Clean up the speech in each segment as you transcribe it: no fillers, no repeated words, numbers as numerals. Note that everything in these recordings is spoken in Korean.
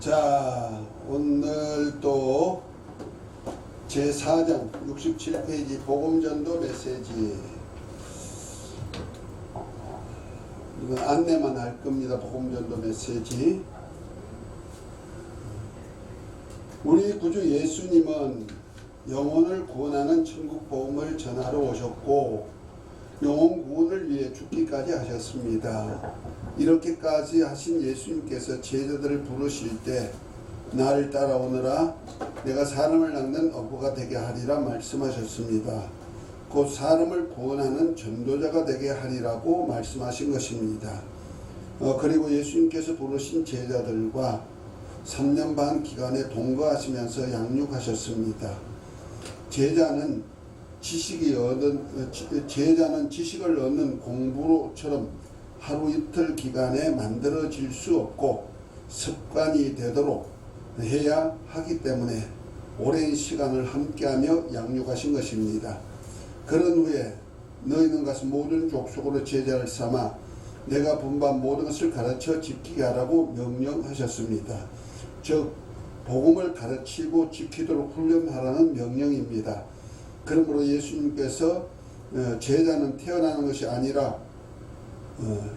자, 오늘 또 제4장 67페이지 복음전도 메시지. 이건 안내만 할 겁니다. 복음전도 메시지. 우리 구주 예수님은 영혼을 구원하는 천국 복음을 전하러 오셨고 영혼 구원을 위해 죽기까지 하셨습니다. 이렇게까지 하신 예수님께서 제자들을 부르실 때 나를 따라오너라 내가 사람을 낚는 어부가 되게 하리라 말씀하셨습니다. 곧 사람을 구원하는 전도자가 되게 하리라고 말씀하신 것입니다. 그리고 예수님께서 부르신 제자들과 3년 반 기간에 동거하시면서 양육하셨습니다. 제자는 지식을 얻는 공부로처럼 하루 이틀 기간에 만들어질 수 없고 습관이 되도록 해야 하기 때문에 오랜 시간을 함께하며 양육하신 것입니다. 그런 후에 너희는 가서 모든 족속으로 제자를 삼아 내가 분부한 모든 것을 가르쳐 지키게 하라고 명령하셨습니다. 즉 복음을 가르치고 지키도록 훈련하라는 명령입니다. 그러므로 예수님께서 제자는 태어나는 것이 아니라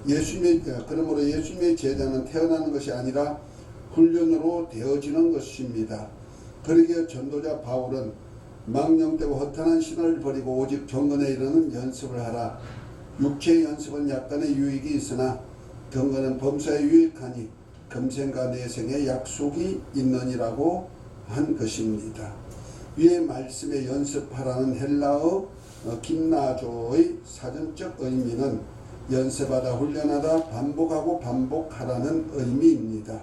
예수님의 제자는 태어나는 것이 아니라 훈련으로 되어지는 것입니다. 그러기에 전도자 바울은 망령되고 허탄한 신을 버리고 오직 경건에 이르는 연습을 하라. 육체의 연습은 약간의 유익이 있으나 경건은 범사에 유익하니 금생과 내생에 약속이 있느니라고 한 것입니다. 위의 말씀에 연습하라는 헬라어 김나조의 사전적 의미는 연습하다, 훈련하다, 반복하고 반복하라는 의미입니다.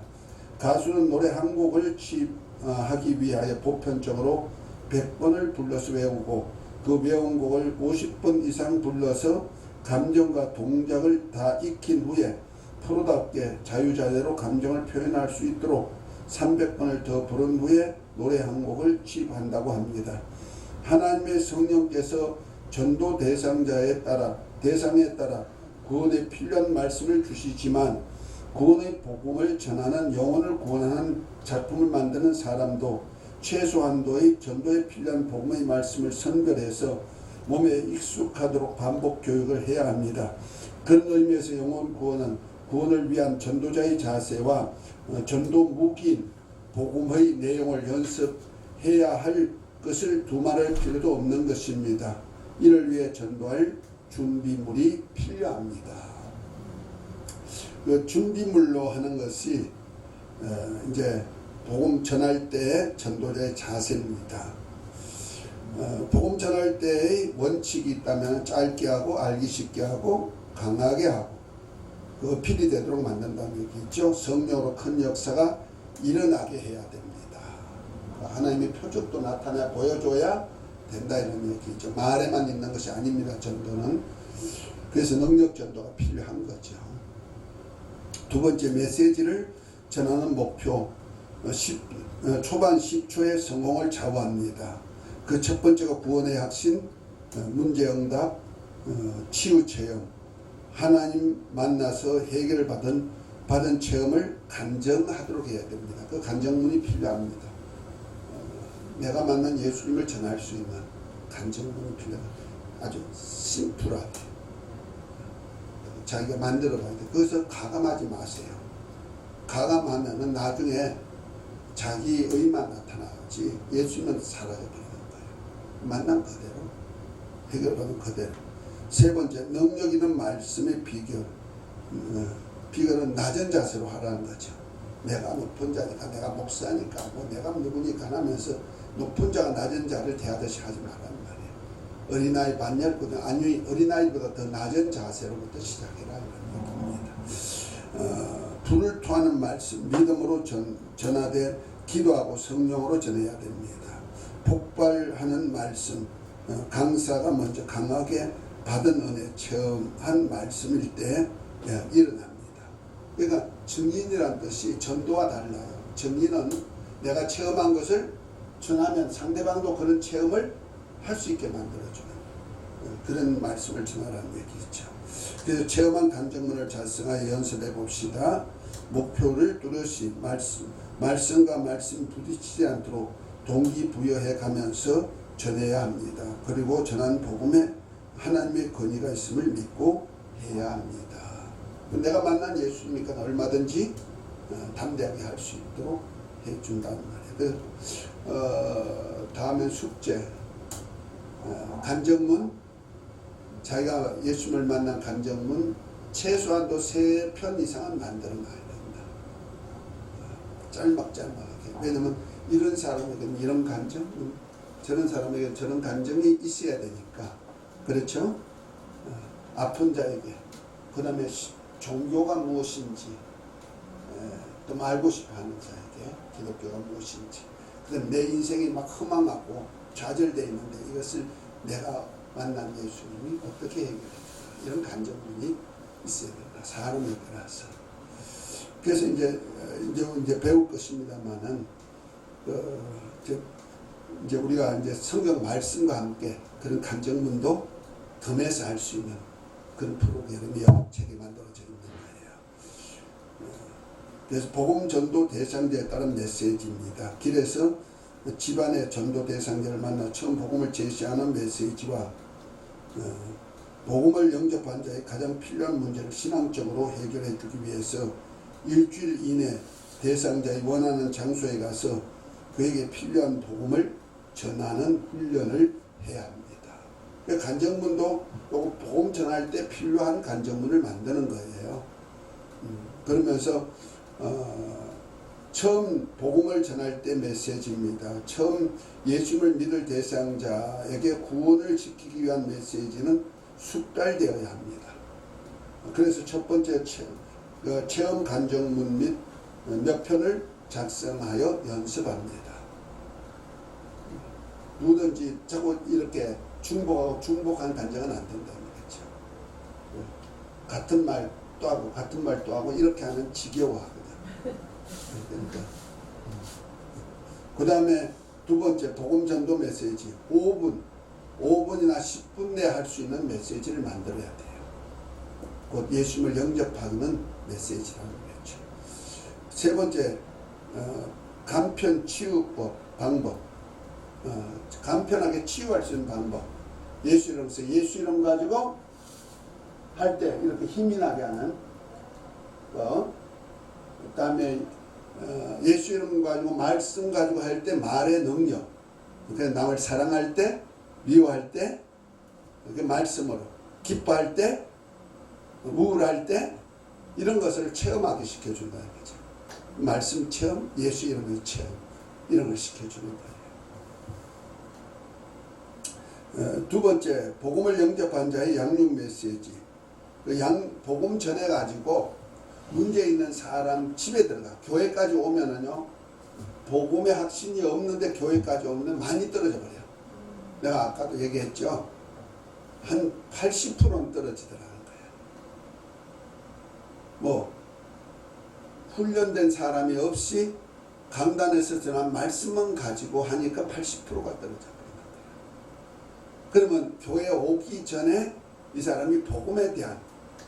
가수는 노래 한 곡을 하기 위하여 보편적으로 100번을 불러서 외우고 그 외운 곡을 50번 이상 불러서 감정과 동작을 다 익힌 후에 프로답게 자유자재로 감정을 표현할 수 있도록 300번을 더 부른 후에 노래 한 곡을 취입한다고 합니다. 하나님의 성령께서 전도 대상에 따라 구원에 필요한 말씀을 주시지만 구원의 복음을 전하는 영혼을 구원하는 작품을 만드는 사람도 최소한도의 전도에 필요한 복음의 말씀을 선별해서 몸에 익숙하도록 반복 교육을 해야 합니다. 그런 의미에서 영혼 구원은 구원을 위한 전도자의 자세와 전도 무기인 복음의 내용을 연습해야 할 것을 두말할 필요도 없는 것입니다. 이를 위해 전도할 준비물이 필요합니다. 그 준비물로 하는 것이 이제 복음 전할 때의 전도자의 자세입니다. 복음 전할 때의 원칙이 있다면 짧게 하고 알기 쉽게 하고 강하게 하고 그 어필이 되도록 만든다는 얘기죠. 성령으로 큰 역사가 일어나게 해야 됩니다. 하나님의 표적도 나타내 보여줘야 된다 이런 얘기죠. 말에만 있는 것이 아닙니다. 전도는. 그래서 능력 전도가 필요한 거죠. 두 번째, 메시지를 전하는 목표 초반 10초의 성공을 좌우합니다. 그 첫 번째가 구원의 확신, 문제응답, 치유체험, 하나님 만나서 해결을 받은 체험을 간증하도록 해야 됩니다. 그 간증문이 필요합니다. 내가 만난 예수님을 전할 수 있는 간증문이 필요합니다. 아주 심플하게 자기가 만들어 봐야 돼. 그래서 가감하지 마세요. 가감하면은 나중에 자기의만 나타나지 예수님은 사라져 버리는 거예요. 만난 그대로 해결받은 그대로. 세 번째, 능력 있는 말씀의 비결. 비결은 낮은 자세로 하라는 거죠. 내가 높은 자니까, 내가 목사니까, 내가 누구니까 하면서 높은 자가 낮은 자를 대하듯이 하지 말라는 말이에요. 어린아이 반열보다, 아니 어린아이보다 더 낮은 자세로부터 시작해라 이런 얘기입니다. 불을 토하는 말씀, 믿음으로 전하되 기도하고 성령으로 전해야 됩니다. 폭발하는 말씀, 강사가 먼저 강하게 받은 은혜, 체험한 말씀일 때 일어납니다. 그러니까 증인이란 뜻이 전도와 달라요. 증인은 내가 체험한 것을 전하면 상대방도 그런 체험을 할 수 있게 만들어주는 그런 말씀을 전하라는 얘기죠. 그래서 체험한 간증문을 작성하여 연습해 봅시다. 목표를 뚜렷이 말씀과 말씀 부딪히지 않도록 동기부여해 가면서 전해야 합니다. 그리고 전한 복음에 하나님의 권위가 있음을 믿고 해야 합니다. 내가 만난 예수님이니까 얼마든지 담대하게 할 수 있도록 해준다는 말이에요. 다음에 숙제. 간증문. 자기가 예수님을 만난 간증문 최소한도 3편 이상은 만들어 놔야 된다. 짤막짤막하게. 왜냐면 이런 사람에게는 이런 간증, 저런 사람에게는 저런 간증이 있어야 되니까. 그렇죠? 아픈 자에게, 그 다음에 종교가 무엇인지 또 알고 싶어하는 자에게 기독교가 무엇인지, 그 다음에 내 인생이 막 허망하고 좌절되어 있는데 이것을 내가 만난 예수님이 어떻게 해결했나, 이런 간증문이 있어야 된다. 사람에 따라서. 그래서 이제 배울 것입니다만은 이제 우리가 이제 성경 말씀과 함께 그런 간증문도 덤에서 할 수 있는 그런 프로그램이 영업책이 만들어져 있는 거예요. 그래서 복음 전도 대상자에 따른 메시지입니다. 길에서 집안의 전도 대상자를 만나 처음 복음을 제시하는 메시지와 복음을 영접한 자의 가장 필요한 문제를 신앙적으로 해결해 주기 위해서 일주일 이내 대상자의 원하는 장소에 가서 그에게 필요한 복음을 전하는 훈련을 해야 합니다. 간증문도 복음 전할 때 필요한 간증문을 만드는 거예요. 그러면서 처음 복음을 전할 때 메시지입니다. 처음 예수님을 믿을 대상자에게 구원을 시키기 위한 메시지는 숙달되어야 합니다. 그래서 첫 번째 체험 간증문 및 몇 편을 작성하여 연습합니다. 누구든지 자꾸 이렇게 중복한 간증은 안 된다는 거죠. 같은 말 또 하고 같은 말 또 하고 이렇게 하면 지겨워하거든. 그러니까. 그 다음에 두 번째 복음 전도 메시지 5분이나 10분 내에 할 수 있는 메시지를 만들어야 돼요. 곧 예수님을 영접하는 메시지라는 거죠. 세 번째 간편 치유법 방법. 간편하게 치유할 수 있는 방법. 예수 이름 가지고 할 때 이렇게 힘이 나게 하는 거. 그 다음에 예수 이름 가지고 말씀 가지고 할 때 말의 능력. 그러니까 남을 사랑할 때, 미워할 때, 이렇게 말씀으로 기뻐할 때, 우울할 때 이런 것을 체험하게 시켜준다는 거죠. 말씀 체험, 예수 이름의 체험 이런 걸 시켜주는 거예요. 두 번째, 복음을 영접한 자의 양육 메시지. 복음 전해가지고 문제 있는 사람 집에 들어가. 교회까지 오면은요, 복음의 확신이 없는데 교회까지 오면 많이 떨어져 버려요. 내가 아까도 얘기했죠. 한 80%는 떨어지더라는 거예요. 뭐, 훈련된 사람이 없이 강단에서 전한 말씀만 가지고 하니까 80%가 떨어져. 그러면 교회에 오기 전에 이 사람이 복음에 대한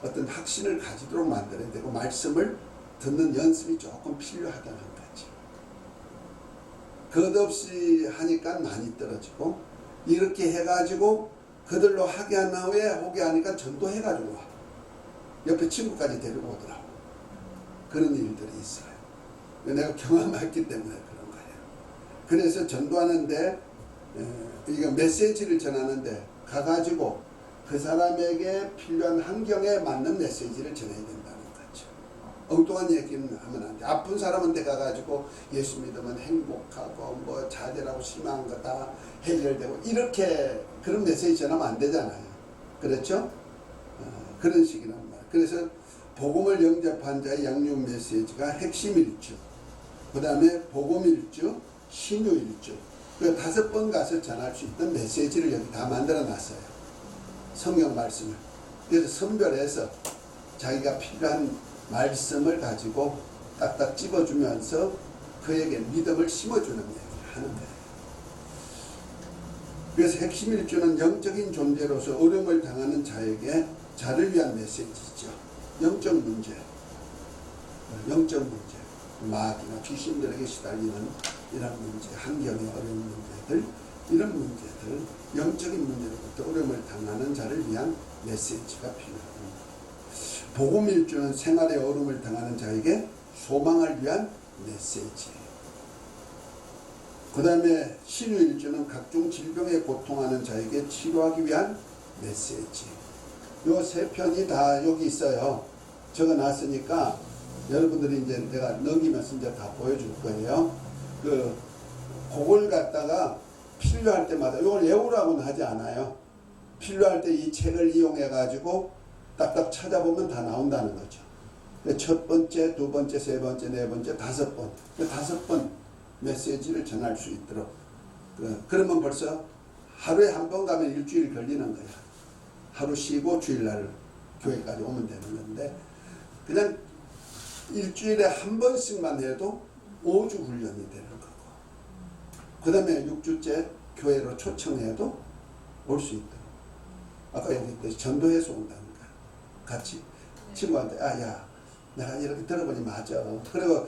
어떤 확신을 가지도록 만들어야 되고 말씀을 듣는 연습이 조금 필요하다는 거지. 그것없이 하니까 많이 떨어지고 이렇게 해가지고 그들로 하게 한 후에 오게 하니까 전도해가지고 와. 옆에 친구까지 데리고 오더라고. 그런 일들이 있어요. 내가 경험했기 때문에 그런 거예요. 그래서 전도하는데 이거 메시지를 전하는데 가가지고 그 사람에게 필요한 환경에 맞는 메시지를 전해야 된다는 거죠. 엉뚱한 얘기는 하면 안 돼. 아픈 사람한테 가가지고 예수 믿으면 행복하고 뭐 자제라고 심한 거 다 해결되고 이렇게 그런 메시지 전하면 안 되잖아요. 그렇죠? 그런 식이란 말. 그래서 복음을 영접한 자의 양육 메시지가 핵심 일주, 그 다음에 복음 일주, 신유 일주. 그 5번 가서 전할 수 있는 메시지를 여기 다 만들어 놨어요. 성경 말씀을. 그래서 선별해서 자기가 필요한 말씀을 가지고 딱딱 집어주면서 그에게 믿음을 심어주는 얘기를 하는 거예요. 그래서 핵심 일주는 영적인 존재로서 어려움을 당하는 자에게 자를 위한 메시지죠. 영적 문제. 영적 문제, 마귀나 귀신들에게 시달리는 이런 문제, 환경의 어려운 문제들, 이런 문제들, 영적인 문제로부터 어려움을 당하는 자를 위한 메시지가 필요합니다. 복음 일주는 생활의 어려움을 당하는 자에게 소망을 위한 메시지예요. 그 다음에 신유 일주는 각종 질병에 고통하는 자에게 치료하기 위한 메시지. 요 세 편이 다 여기 있어요. 적어 놨으니까 여러분들이 이제 내가 넘기면서 이제 다 보여줄 거예요. 그걸 갖다가 필요할 때마다 이걸 외우라고는 하지 않아요. 필요할 때 이 책을 이용해 가지고 딱딱 찾아보면 다 나온다는 거죠. 첫 번째, 두 번째, 세 번째, 네 번째, 다섯 번. 다섯 번 메시지를 전할 수 있도록. 그러면 벌써 하루에 한 번 가면 일주일 걸리는 거야. 하루 쉬고 주일날 교회까지 오면 되는 건데, 그냥 일주일에 한 번씩만 해도 5주 훈련이 되는 거고, 그 다음에 6주째 교회로 초청해도 올 수 있도록. 아까 얘기했듯이 전도해서 온다는 거야. 같이 친구한테 야 내가 이렇게 들어보니 맞아. 그리고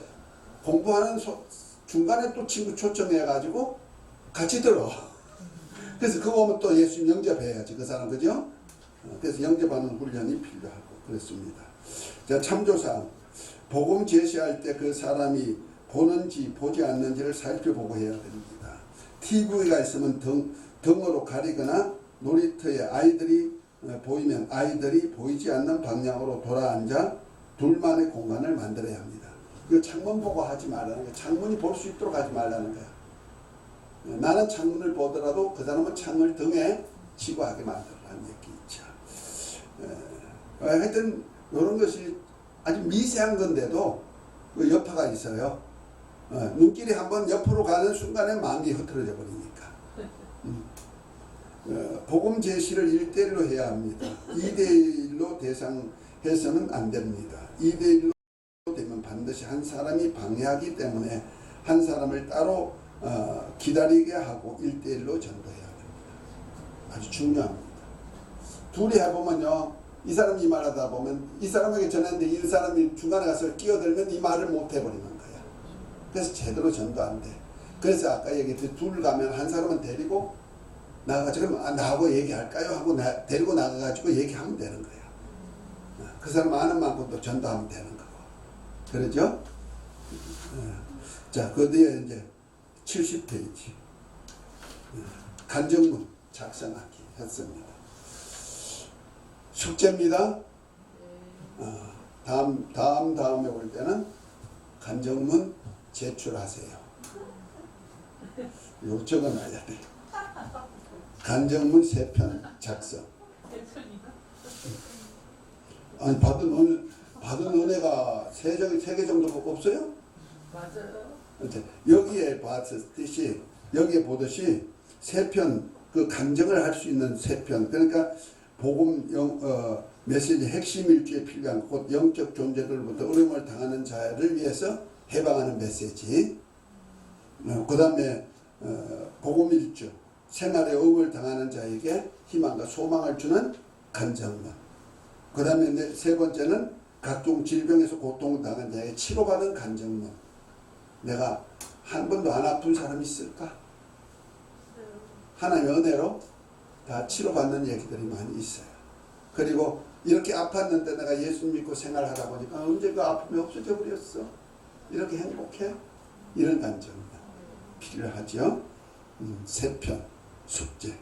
공부하는 중간에 또 친구 초청해 가지고 같이 들어. 그래서 그거 오면 또 예수님 영접해야지 그 사람, 그죠? 그래서 영접하는 훈련이 필요하고 그렇습니다. 자, 참조사항. 복음 제시할 때 그 사람이 보는지 보지 않는지를 살펴보고 해야 됩니다. TV가 있으면 등으로 가리거나 놀이터에 아이들이 보이면 아이들이 보이지 않는 방향으로 돌아앉아 둘만의 공간을 만들어야 합니다. 그 창문 보고 하지 말라는 거야. 창문이 볼 수 있도록 하지 말라는 거야. 나는 창문을 보더라도 그 사람은 창을 등에 치고 하게 만들라는 얘기죠. 하여튼 이런 것이 아주 미세한 건데도 그 여파가 있어요. 눈길이 한번 옆으로 가는 순간에 마음이 흐트러져 버리니까. 복음 제시를 1대1로 해야 합니다. 2대1로 대상해서는 안 됩니다. 2대1로 되면 반드시 한 사람이 방해하기 때문에 한 사람을 따로 기다리게 하고 1대1로 전도해야 됩니다. 아주 중요합니다. 둘이 해보면요, 이 사람이 이 말하다 보면 이 사람에게 전했는데 이 사람이 중간에 가서 끼어들면 이 말을 못 해버리는 거야. 그래서 제대로 전도 안 돼. 그래서 아까 얘기했듯이 둘 가면 한 사람은 데리고 나가가지고 그럼 나하고 얘기할까요? 하고 데리고 나가가지고 얘기하면 되는 거야. 그 사람 아는 만큼 또 전도하면 되는 거고. 그러죠? 자, 그 뒤에 이제 70페이지. 간증문 작성하기 했습니다. 숙제입니다. 다음에 올 때는 간증문 제출하세요. 요 적어놔야 돼. 간증문 3편 작성. 아니 받은 은혜가 3개 정도 없어요? 맞아요. 여기에 봤듯이 여기에 보듯이 3편 그 간증을 할 수 있는 3편, 그러니까 복음 메시지 핵심 일주에 필요한 곧 영적 존재들부터 어려움을 당하는 자를 위해서 해방하는 메시지. 그 다음에 복음 일주 생활에 어려움을 당하는 자에게 희망과 소망을 주는 간증문. 그 다음에 세 번째는 각종 질병에서 고통당한 자에게 치료받은 간증문. 내가 한 번도 안 아픈 사람이 있을까? 하나님의 은혜로 다 치료받는 얘기들이 많이 있어요. 그리고 이렇게 아팠는데 내가 예수 믿고 생활하다 보니까 언제 그 아픔이 없어져 버렸어. 이렇게 행복해? 이런 간증이 필요하죠. 3편 숙제.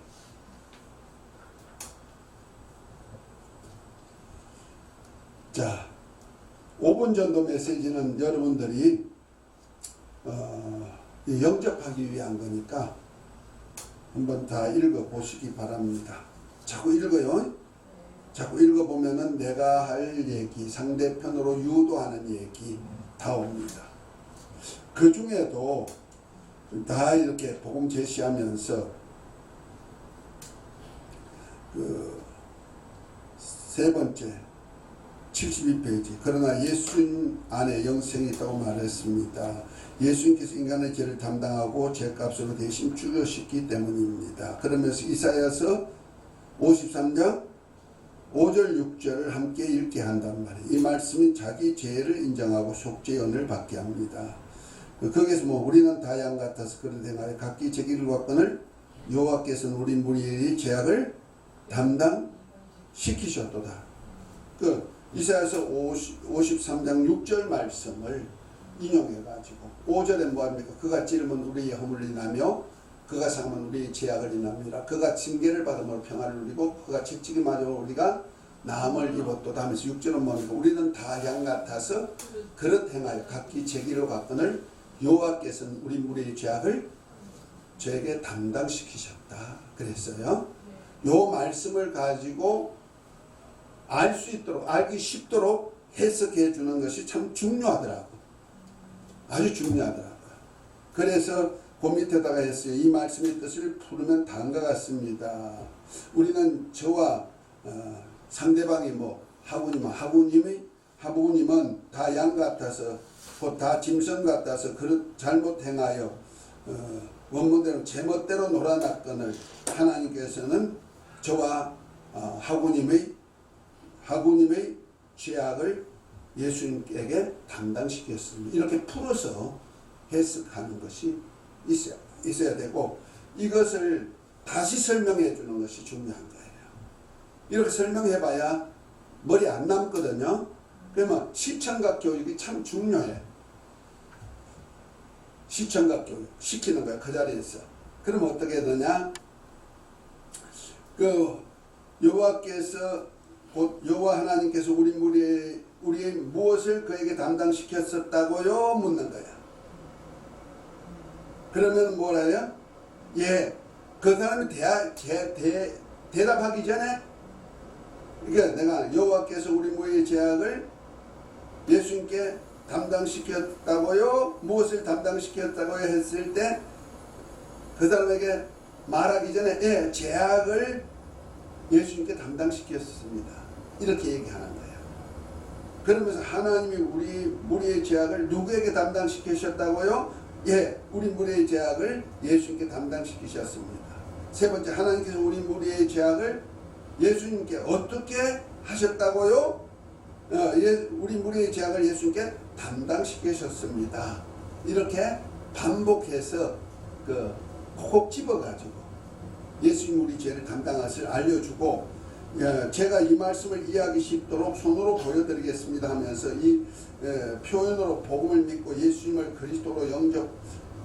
자, 5분 전도 메시지는 여러분들이 영접하기 위한 거니까 한번 다 읽어보시기 바랍니다. 자꾸 읽어요. 자꾸 읽어보면은 내가 할 얘기, 상대편으로 유도하는 얘기 다 옵니다. 그 중에도 다 이렇게 복음 제시하면서 세 번째 72페이지. 그러나 예수님 안에 영생이 있다고 말했습니다. 예수님께서 인간의 죄를 담당하고 죄값으로 대신 죽으셨기 때문입니다. 그러면서 이사야서 53장 5절 6절을 함께 읽게 한단 말이에요. 이 말씀은 자기 죄를 인정하고 속죄연을 받게 합니다. 거기에서 우리는 다 양 같아서 그릇 행하여 각기 자기를 받거늘 여호와께서는 우리 무리의 죄악을 담당시키셨도다. 이사야서 53장 6절 말씀을 인용해가지고 5절에 뭐합니까? 그가 찌르면 우리의 허물을 인하며 그가 상하면 우리의 죄악을 인함이라. 그가 징계를 받음으로 평안을 누리고 그가 채찍이 맞음으로 우리가 나음을 입었도다 하면서 6절은 뭡니까? 우리는 다 양 같아서 그릇 행하여 각기 제기를 받거늘 여호와께서는 우리 무리의 죄악을 저에게 담당시키셨다 그랬어요. 요 말씀을 가지고 알 수 있도록, 알기 쉽도록 해석해 주는 것이 참 중요하더라고. 아주 중요하더라고요. 그래서 그 밑에다가 했어요. 이 말씀의 뜻을 풀으면 다음과 같습니다. 우리는 저와 상대방이 하부님은 다 양 같아서 곧 다 짐승 같아서 그릇 잘못 행하여 원문대로 제멋대로 놀아났거늘 하나님께서는 저와 하부님의 죄악을 예수님에게 담당시켰습니다. 이렇게 풀어서 해석하는 것이 있어야 되고 이것을 다시 설명해 주는 것이 중요한 거예요. 이렇게 설명해 봐야 머리 안 남거든요. 그러면 시청각 교육이 참 중요해. 시청각 교육 시키는 거야. 그 자리에서. 그럼 어떻게 되냐? 여호와께서 곧 여호와 하나님께서 우리의 무엇을 그에게 담당시켰었다고요? 묻는 거야. 그러면 뭐라 해요? 예, 그 사람이 대답하기 전에 그러니까 내가 여호와께서 우리 무리의 죄악을 예수님께 담당시켰다고요? 무엇을 담당시켰다고요? 했을 때 그 사람에게 말하기 전에 예, 죄악을 예수님께 담당시켰습니다. 이렇게 얘기하는 거예요. 그러면서 하나님이 우리 무리의 죄악을 누구에게 담당시키셨다고요? 예, 우리 무리의 죄악을 예수님께 담당시키셨습니다. 세 번째, 하나님께서 우리 무리의 죄악을 예수님께 어떻게 하셨다고요? 우리 무리의 죄악을 예수님께 담당시키셨습니다. 이렇게 반복해서 콕 집어가지고 예수님 우리 죄를 담당하실 알려주고 제가 이 말씀을 이해하기 쉽도록 손으로 보여드리겠습니다 하면서 이 표현으로 복음을 믿고 예수님을 그리스도로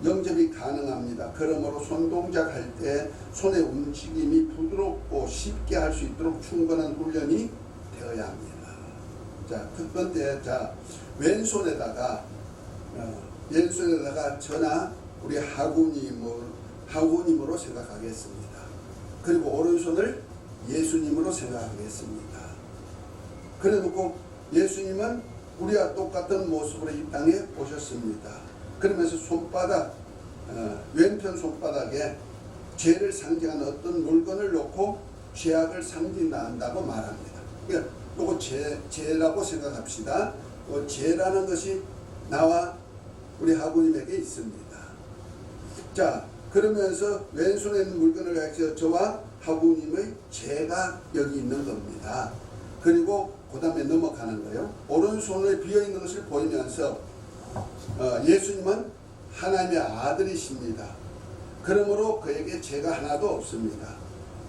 영접이 가능합니다. 그러므로 손동작할 때 손의 움직임이 부드럽고 쉽게 할 수 있도록 충분한 훈련이 되어야 합니다. 자, 첫 번째, 왼손에다가 저나 우리 하구님으로 생각하겠습니다. 그리고 오른손을 예수님으로 생각하겠습니다. 그래 놓고 예수님은 우리와 똑같은 모습으로 이 땅에 오셨습니다. 그러면서 왼편 손바닥에 죄를 상징하는 어떤 물건을 놓고 죄악을 상징한다고 말합니다. 그러니까 이거 죄라고 생각합시다. 죄라는 것이 나와 우리 하구님에게 있습니다. 자, 그러면서 왼손에 있는 물건을 가지고 저와 하구님의 죄가 여기 있는 겁니다. 그리고 그 다음에 넘어가는 거예요. 오른손에 비어있는 것을 보이면서 예수님은 하나님의 아들이십니다. 그러므로 그에게 죄가 하나도 없습니다.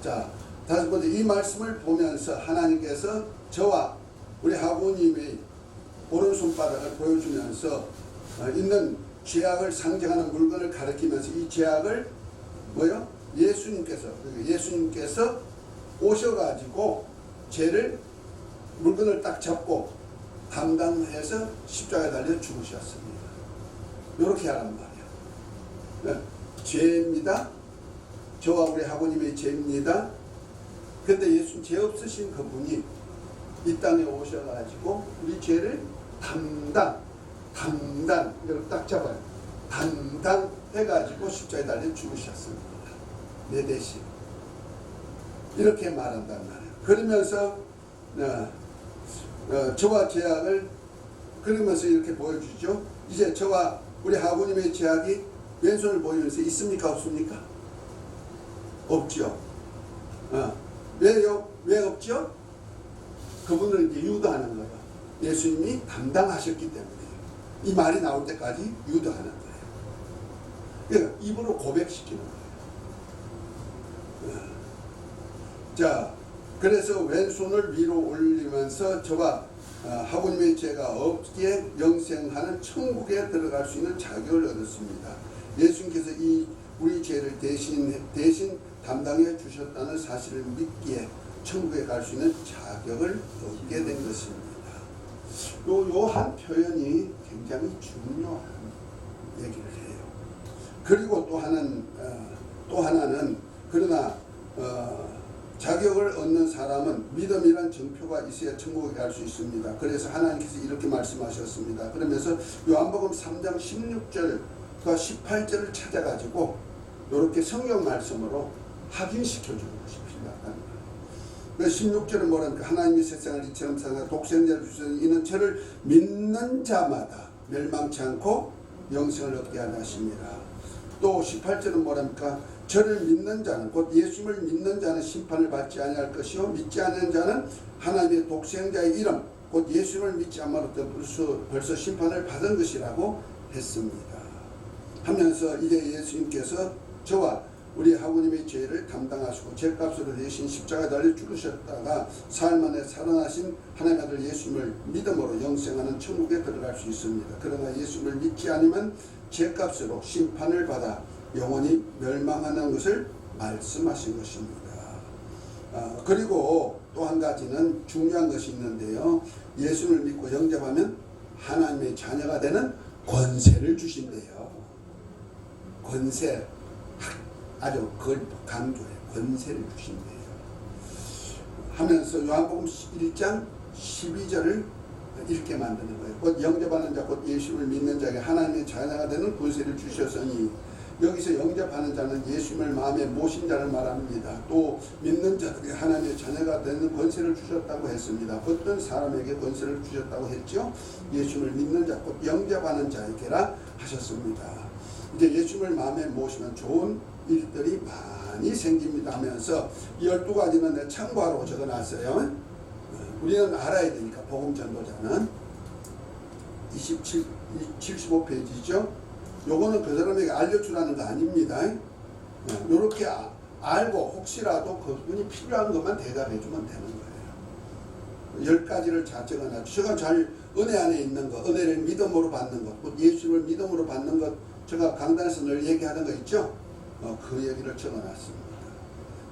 자, 다섯 번째, 이 말씀을 보면서 하나님께서 저와 우리 하구님의 오른손바닥을 보여주면서 있는 죄악을 상징하는 물건을 가리키면서 이 죄악을 예수님께서 오셔가지고 물건을 딱 잡고 담당해서 십자가에 달려 죽으셨습니다. 이렇게 하란 말이야. 죄입니다. 저와 우리 하구님의 죄입니다. 근데 예수님 죄 없으신 그분이 이 땅에 오셔가지고 우리 죄를 이걸 딱 잡아요. 담당해가지고 십자가에 달려 죽으셨습니다. 내 대신. 이렇게 말한단 말이에요. 그러면서 저와 죄악을 그러면서 이렇게 보여주죠. 이제 저와 우리 하구님의 죄악이 왼손을 보이면서 있습니까? 없습니까? 없죠. 왜요? 왜 없죠? 그분을 이제 유도하는 거예요. 예수님이 담당하셨기 때문에 이 말이 나올 때까지 유도하는 거예요. 그러니까 입으로 고백시키는 거예요. 자, 그래서 왼손을 위로 올리면서 저와 하고님의 죄가 없기에 영생하는 천국에 들어갈 수 있는 자격을 얻었습니다. 예수님께서 이 우리 죄를 대신 담당해 주셨다는 사실을 믿기에 천국에 갈 수 있는 자격을 얻게 된 것입니다. 요 한 표현이 굉장히 중요한 얘기를 해요. 그리고 또 하나는 그러나 자격을 얻는 사람은 믿음이란 정표가 있어야 천국에 갈 수 있습니다. 그래서 하나님께서 이렇게 말씀하셨습니다. 그러면서 요한복음 3장 16절과 18절을 찾아가지고 이렇게 성경 말씀으로 확인시켜주는 것이 필요하다는 거예요. 16절은 뭐랍니까? 하나님이 세상을 이처럼 사랑하 독생자를 주시니 이는 저를 믿는 자마다 멸망치 않고 영생을 얻게 하려 하심이라. 또 18절은 뭐랍니까? 저를 믿는 자는 곧 예수님을 믿는 자는 심판을 받지 아니할 것이요 믿지 않는 자는 하나님의 독생자의 이름 곧 예수님을 믿지 않으므로부터 벌써 심판을 받은 것이라고 했습니다. 하면서 이제 예수님께서 저와 우리 하구님의 죄를 담당하시고 죄값으로 대신 십자가에 달려 죽으셨다가 사흘 만에 살아나신 하나님의 아들 예수님을 믿음으로 영생하는 천국에 들어갈 수 있습니다. 그러나 예수님을 믿지 않으면 죄값으로 심판을 받아 영원히 멸망하는 것을 말씀하신 것입니다. 그리고 또 한 가지는 중요한 것이 있는데요. 예수를 믿고 영접하면 하나님의 자녀가 되는 권세를 주신대요. 권세, 아주 그걸 강조해요. 권세를 주신대요. 하면서 요한복음 1장 12절을 읽게 만드는 거예요. 곧 영접하는 자, 곧 예수를 믿는 자에게 하나님의 자녀가 되는 권세를 주셨으니 여기서 영접하는 자는 예수님을 마음에 모신 자를 말합니다. 또 믿는 자들이 하나님의 자녀가 되는 권세를 주셨다고 했습니다. 어떤 사람에게 권세를 주셨다고 했죠? 예수님을 믿는 자, 곧 영접하는 자에게라 하셨습니다. 이제 예수님을 마음에 모시면 좋은 일들이 많이 생깁니다 하면서 12가지는 내 참고하라고 적어놨어요. 우리는 알아야 되니까 복음 전도자는 75페이지죠. 요거는 그 사람에게 알려주라는 거 아닙니다. 요렇게 알고 혹시라도 그분이 필요한 것만 대답해 주면 되는 거예요. 10가지를 잘 적어놨죠. 제가 잘 은혜 안에 있는 것, 은혜를 믿음으로 받는 것, 예수를 믿음으로 받는 것, 제가 강단에서 늘 얘기하는 거 있죠. 그 얘기를 적어놨습니다.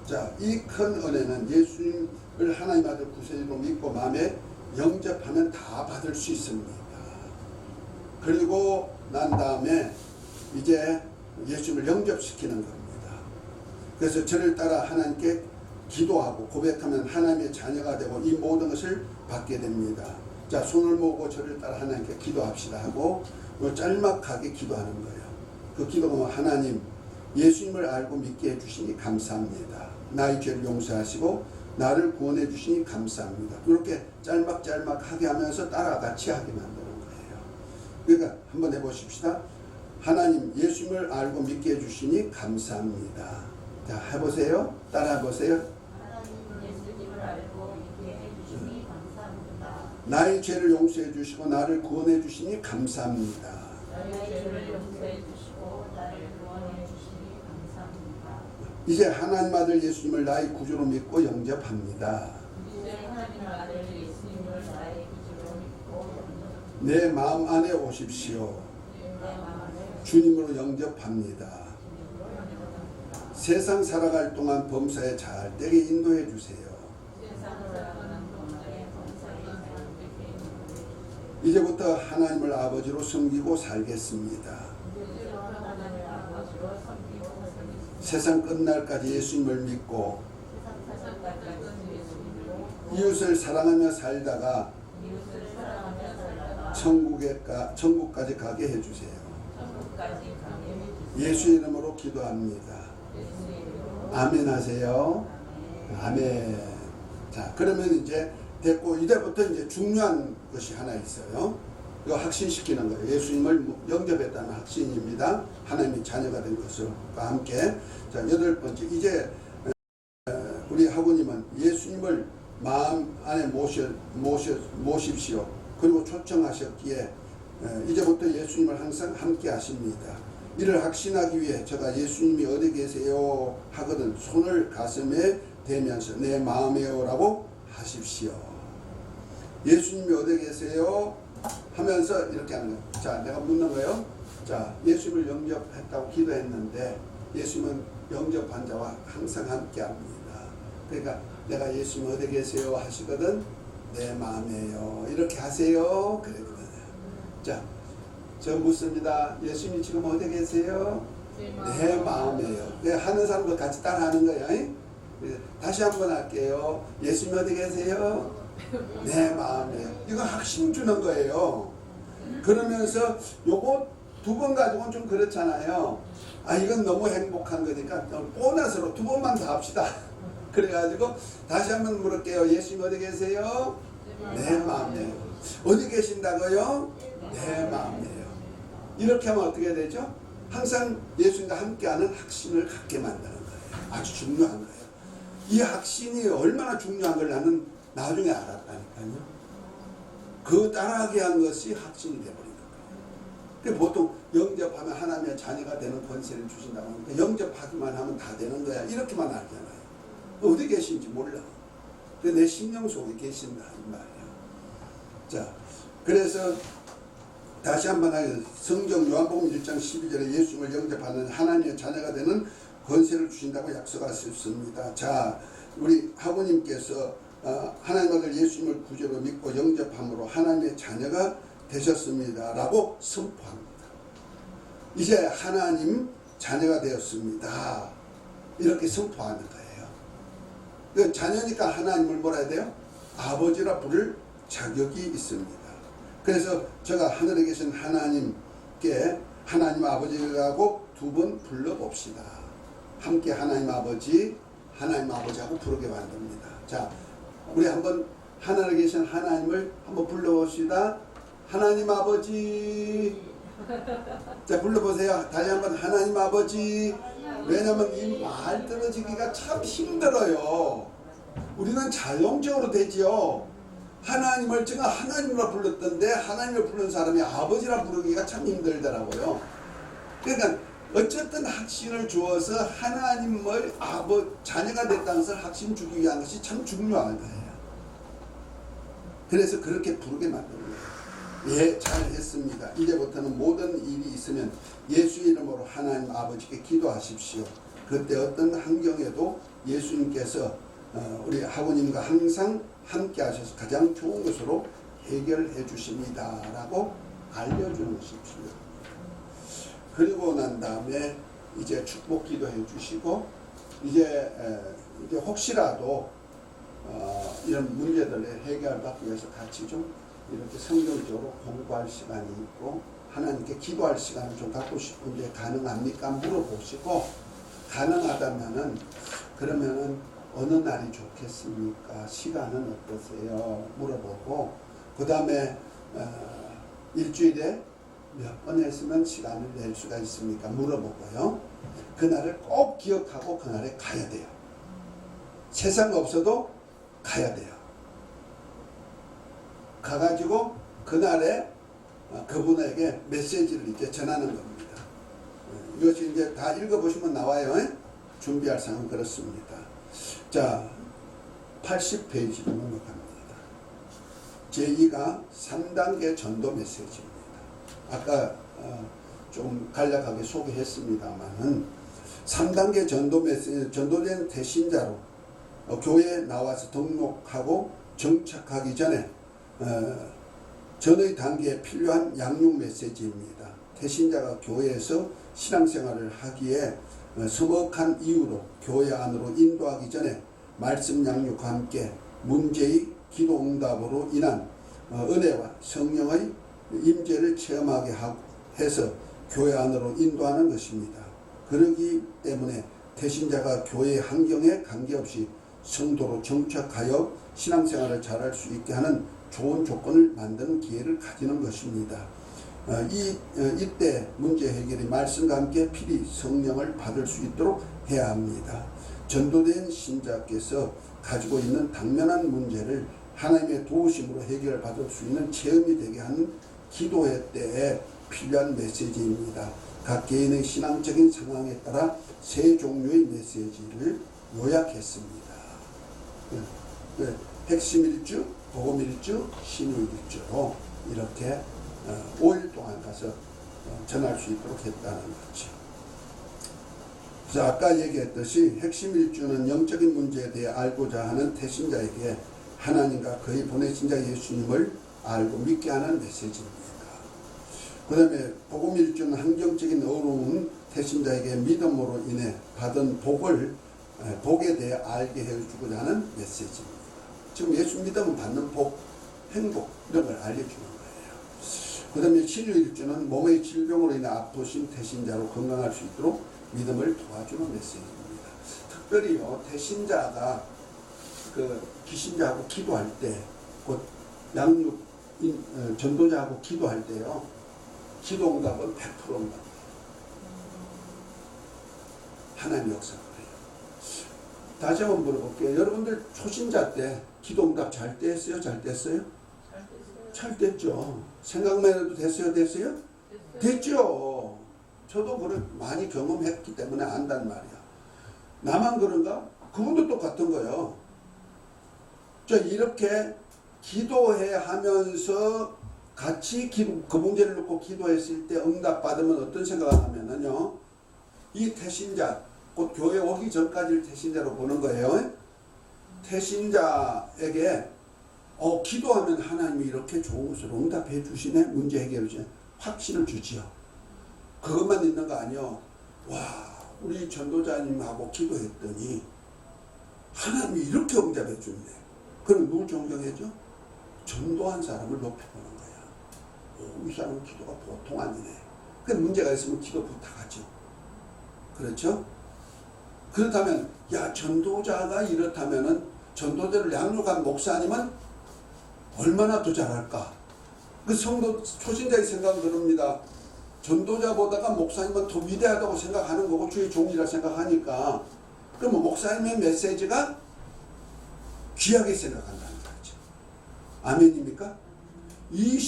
자, 이 큰 은혜는 예수님을 하나님 아들 구세주로 믿고 마음에 영접하면 다 받을 수 있습니다. 그리고 난 다음에 이제 예수님을 영접시키는 겁니다. 그래서 저를 따라 하나님께 기도하고 고백하면 하나님의 자녀가 되고 이 모든 것을 받게 됩니다. 자, 손을 모으고 저를 따라 하나님께 기도합시다 하고 짤막하게 기도하는 거예요. 그 기도가 하나님 예수님을 알고 믿게 해주시니 감사합니다. 나의 죄를 용서하시고 나를 구원해 주시니 감사합니다. 이렇게 짤막하게 하면서 따라 같이 하게 만드는 거예요. 그러니까 한번 해보십시다. 하나님 예수님을 알고 믿게 해주시니 감사합니다. 자, 해보세요. 따라 해보세요. 하나님 예수님을 알고 믿게 해주시니 감사합니다. 나의 죄를 용서해 주시고 나를 구원해 주시니 감사합니다. 나의 죄를 용서해 주시고 나를 구원해 주시니 감사합니다. 이제 하나님 아들 예수님을 나의 구주로 믿고 영접합니다. 이제 하나님 아들 예수님을 나의 구주로 믿고 영접합니다. 내 마음 안에 오십시오. 내 마음에 주님으로 영접합니다. 주님으로 영접합니다. 세상 살아갈 동안 범사에 잘 되게 인도해 주세요. 세상 살아가는 동안에 범사에 잘 되게 인도해 주세요. 이제부터 하나님을 아버지로 섬기고 살겠습니다. 이제부터 하나님을 아버지로 섬기고 살겠습니다. 세상 끝날까지 예수님을 믿고 세상 끝날까지 예수님을 믿고 이웃을 사랑하며 살다가 이웃을 사랑하며 살다가 천국까지 가게 해주세요. 천국까지 가게 해주세요. 예수 이름으로 기도합니다. 예수 이름으로 아멘 하세요. 아멘. 자, 그러면 이제 됐고 이제부터 이제 중요한 것이 하나 있어요. 이거 확신시키는 거예요. 예수님을 영접했다는 확신입니다. 하나님의 자녀가 된 것과 함께. 자, 8번째. 이제 우리 하고님은 예수님을 마음 안에 모십시오. 그리고 초청하셨기에 이제부터 예수님을 항상 함께 하십니다. 이를 확신하기 위해 제가 예수님이 어디 계세요 하거든 손을 가슴에 대면서 내 마음에요 라고 하십시오. 예수님이 어디 계세요 하면서 이렇게 하는 거예요. 자, 내가 묻는 거예요. 자, 예수님을 영접했다고 기도했는데 예수님은 영접한 자와 항상 함께 합니다. 그러니까 내가 예수님 어디 계세요 하시거든 내 마음에요 이렇게 하세요 그랬거든요. 자, 저 묻습니다. 예수님이 지금 어디 계세요? 내 마음에요. 하는 사람도 같이 따라 하는 거예요. 다시 한번 할게요. 예수님 어디 계세요? 내 마음에요. 이거 확신 주는 거예요. 그러면서 요거 두 번 가지고는 좀 그렇잖아요. 아, 이건 너무 행복한 거니까 보너스로 두 번만 더 합시다. 그래가지고 다시 한번 물을게요. 예수님 어디 계세요? 내 마음에요. 어디 계신다고요? 내 마음에요. 이렇게 하면 어떻게 되죠? 항상 예수님과 함께하는 확신을 갖게 만드는 거예요. 아주 중요한 거예요. 이 확신이 얼마나 중요한 걸 나는 나중에 알았다니까요. 그 따라하게 한 것이 확신이 되어버린 거예요. 보통 영접하면 하나님의 자녀가 되는 권세를 주신다고 하니까 영접하기만 하면 다 되는 거야. 이렇게만 알잖아요. 어디 계신지 몰라. 내 심령 속에 계신다 이 말이야. 자, 그래서 다시 한번 하겠습니다. 성경 요한복음 1장 12절에 예수님을 영접하는 하나님의 자녀가 되는 권세를 주신다고 약속하셨습니다. 자, 우리 하고님께서 하나님 아들 예수님을 구주로 믿고 영접함으로 하나님의 자녀가 되셨습니다 라고 선포합니다. 이제 하나님 자녀가 되었습니다 이렇게 선포하는 거예요. 자녀니까 하나님을 뭐라 해야 돼요? 아버지라 부를 자격이 있습니다. 그래서 제가 하늘에 계신 하나님께 하나님 아버지라고 두 번 불러봅시다. 함께 하나님 아버지하고 부르게 만듭니다. 자, 우리 한번 하늘에 계신 하나님을 한번 불러봅시다. 하나님 아버지. 자, 불러보세요. 다시 한번 하나님 아버지. 왜냐하면 이 말 떨어지기가 참 힘들어요. 우리는 자동적으로 되지요. 하나님을 제가 하나님으로 불렀던데 하나님을 부른 사람이 아버지라 부르기가 참 힘들더라고요. 그러니까 어쨌든 확신을 주어서 하나님을 자녀가 됐다는 것을 확신 주기 위한 것이 참 중요한 거예요. 그래서 그렇게 부르게 만든 거예요. 예, 잘했습니다. 이제부터는 모든 일이 있으면 예수 이름으로 하나님 아버지께 기도하십시오. 그때 어떤 환경에도 예수님께서 우리 하고님과 항상 함께 하셔서 가장 좋은 것으로 해결해 주십니다 라고 알려주는 것이 중요합니다. 그리고 난 다음에 이제 축복 기도해 주시고 이제 혹시라도 이런 문제들을 해결받기 위해서 같이 좀 이렇게 성경적으로 공부할 시간이 있고 하나님께 기도할 시간을 좀 갖고 싶은데 가능합니까? 물어보시고 가능하다면은 그러면은 어느 날이 좋겠습니까? 시간은 어떠세요? 물어보고 그 다음에 일주일에 몇 번 했으면 시간을 낼 수가 있습니까? 물어보고요. 그날을 꼭 기억하고 그날에 가야 돼요. 세상 없어도 가야 돼요. 가가지고 그날에 그분에게 메시지를 이제 전하는 겁니다. 이것이 이제 다 읽어보시면 나와요. 준비할 사항은 그렇습니다. 자, 80페이지로 넘어갑니다. 제2가 3단계 전도 메시지입니다. 아까 좀 간략하게 소개했습니다만은 3단계 전도 메시지, 전도된 대신자로 교회에 나와서 등록하고 정착하기 전에 전의 단계에 필요한 양육 메시지입니다. 대신자가 교회에서 신앙생활을 하기에 서먹한 이유로 교회 안으로 인도하기 전에 말씀 양육과 함께 문제의 기도 응답으로 인한 은혜와 성령의 임재를 체험하게 해서 교회 안으로 인도하는 것입니다. 그러기 때문에 대신자가 교회의 환경에 관계없이 성도로 정착하여 신앙생활을 잘할 수 있게 하는 좋은 조건을 만드는 기회를 가지는 것입니다. 이때 문제 해결이 말씀과 함께 필히 성령을 받을 수 있도록 해야 합니다. 전도된 신자께서 가지고 있는 당면한 문제를 하나님의 도우심으로 해결을 받을 수 있는 체험이 되게 하는 기도회 때에 필요한 메시지입니다. 각 개인의 신앙적인 상황에 따라 세 종류의 메시지를 요약했습니다. 핵심 일주, 복음 일주, 신유 일주로 이렇게 5일 동안 가서 전할 수 있도록 했다는 거죠. 그래서 아까 얘기했듯이 핵심 일주는 영적인 문제에 대해 알고자 하는 태신자에게 하나님과 그의 보내신 자 예수님을 알고 믿게 하는 메시지입니다. 그 다음에 복음 일주는 환경적인 어려운 태신자에게 믿음으로 인해 받은 복에 대해 알게 해주고자 하는 메시지입니다. 지금 예수 믿음은 받는 복, 행복 이런 걸 알려주는 거예요. 그 다음에 신유일주는 몸의 질병으로 인해 아프신 태신자로 건강할 수 있도록 믿음을 도와주는 메시지입니다. 특별히요, 태신자가 그 기신자하고 기도할 때, 곧 양육 전도자하고 기도할 때요, 기도 응답은 100% 응답. 하나님 역사가 그래요. 다시 한번 물어볼게요. 여러분들 초신자 때 기도 응답 잘 됐어요? 잘 됐어요? 잘 됐죠. 생각만 해도 됐어요? 됐죠. 저도 그걸 많이 경험했기 때문에 안단 말이야. 나만 그런가? 그분도 똑같은 거예요. 자, 이렇게 기도해 하면서 같이 그 문제를 놓고 기도했을 때 응답받으면 어떤 생각을 하면은요, 이 태신자, 곧 교회 오기 전까지를 태신자로 보는 거예요. 태신자에게 기도하면 하나님이 이렇게 좋은 것으로 응답해 주시네, 문제 해결해 주시네, 확신을 주지요. 그것만 있는 거 아니요. 와, 우리 전도자님하고 기도했더니 하나님이 이렇게 응답해 주네. 그럼 누굴 존경해줘? 전도한 사람을 높여보는 거야. 이 사람은 기도가 보통 아니네. 그 문제가 있으면 기도 부탁하죠. 그렇죠? 그렇다면, 야, 전도자가 이렇다면은 전도자를 양육한 목사님은 얼마나 더 잘할까? 그 성도 초신자의 생각은 그럽니다. 전도자보다가 목사님은 더 위대하다고 생각하는 거고 주의 종이라 생각하니까, 그러면 목사님의 메시지가 귀하게 생각한다는 거죠. 아멘입니까? 이